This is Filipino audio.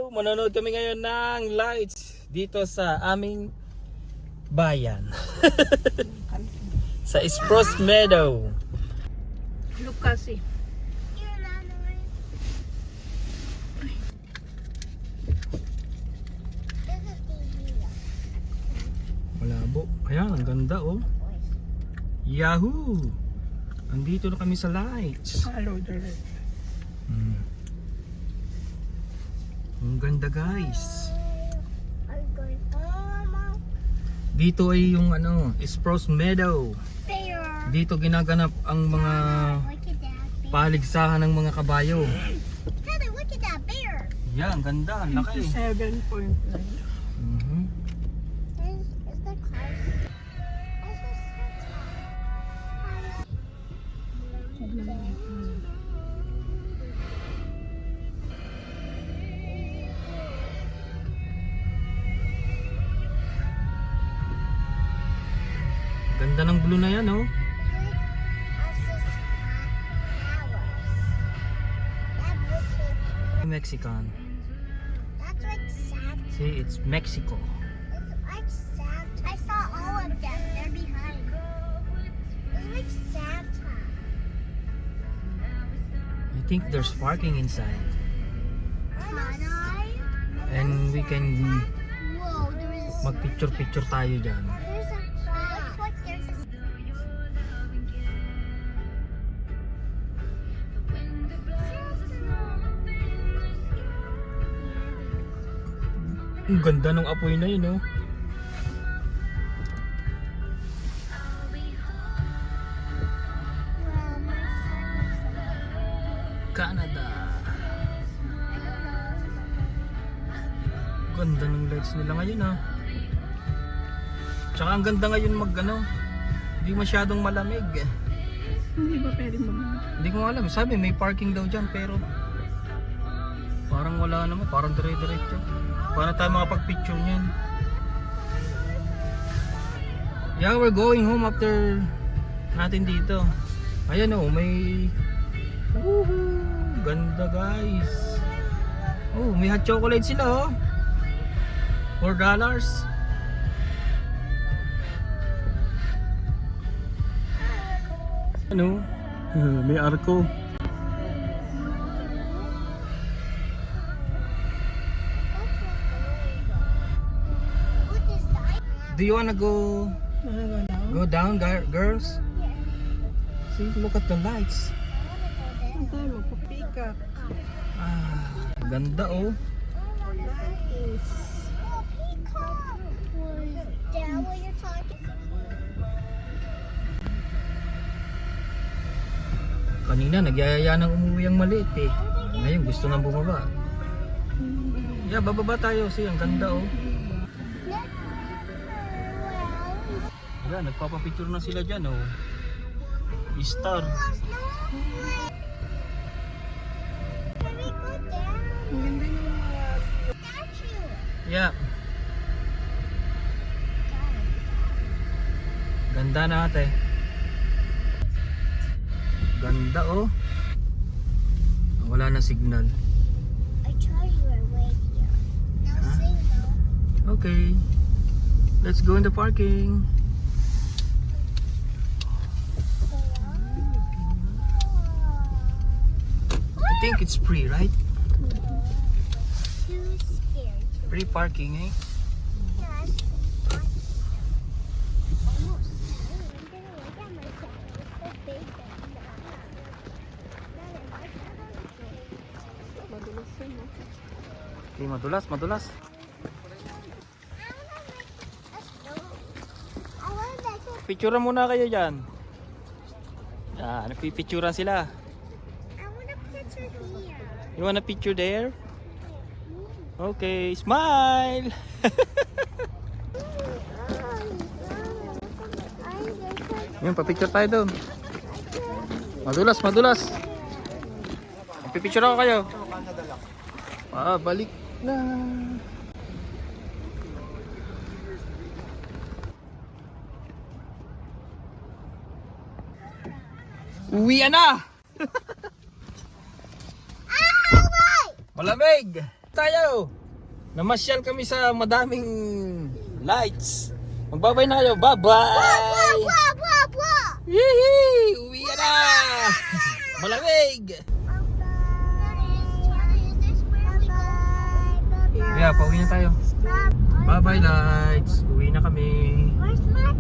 Manonood kami ngayon ng lights dito sa aming bayan. Sa Spruce Meadow. Look kasi. Malabo. Ayan, ang ganda oh. Yahoo! Andito na kami sa lights. Follow the light. Ang ganda guys. Dito ay yung Spruce Meadow. Dito ginaganap ang mga paligsahan ng mga kabayo. Yeah, ang ganda, ang laki. 7.9. Ganda ng blue na yan oh. Mexican. That's like Santa. See, it's Mexico. It's like Santa. I saw all of them. They're behind. It's like Santa. I think there's parking inside. And we can Whoa, there is. mag-picture-picture tayo dyan. There's a. Looks like there's a. Ang ganda ng apoy na yun oh. Canada. Ganda ng lights nila ngayon ah. Tsaka ang ganda ngayon hindi masyadong malamig. Hindi ba pwedeng Hindi ko alam, sabi may parking daw dyan pero parang wala naman, parang dire-diretso. Paano tayo makapag-picture niyan? Yeah, we're going home after natin dito. Ayan oh, may woohoo! Ganda guys. Oh, may hot chocolate sila oh. $4. Ano? May arko. What is that? Do you wanna go down, girls? See, look at the lights. Saan tayo magpa-pick up? Ah, ganda oh. Nice. Oh, peacock. Was that what you're talking? Kanina nagyayaya ng umuwi ang maliit eh. Ngayon gusto nang bumaba. Yeah, bababa tayo. See, ang ganda oh. Yeah, nagpapapicture na sila dyan oh. Star. Can we go down? Ang ganda ng mga Statue. Yeah. Ganda na ate. Ganda oh. Wala na signal. I tried your radio. Now Huh? sing though. Okay. Let's go in the parking. I think it's free, right? Too scared. Free parking, eh? Yes. Almost. I'm gonna look at myself. It's so big that madulas yun, no? Okay, madulas. I want that to. Picturean muna kayo dyan. Yan, nagpipicturean sila. I want a picture here. You want a picture there? Okay, smile! Yun, papicture tayo doon. Madulas. Pipicture ako kayo. Balik na. Uwi na! Malamig! tayo. Namasyal kami sa madaming lights. Magbabay na kayo. Bye-bye. Blah, blah, blah. Yee! Uwi na! Malamig! Yeah, pauwi na tayo. Bye-bye lights. Uwi na kami. Where's my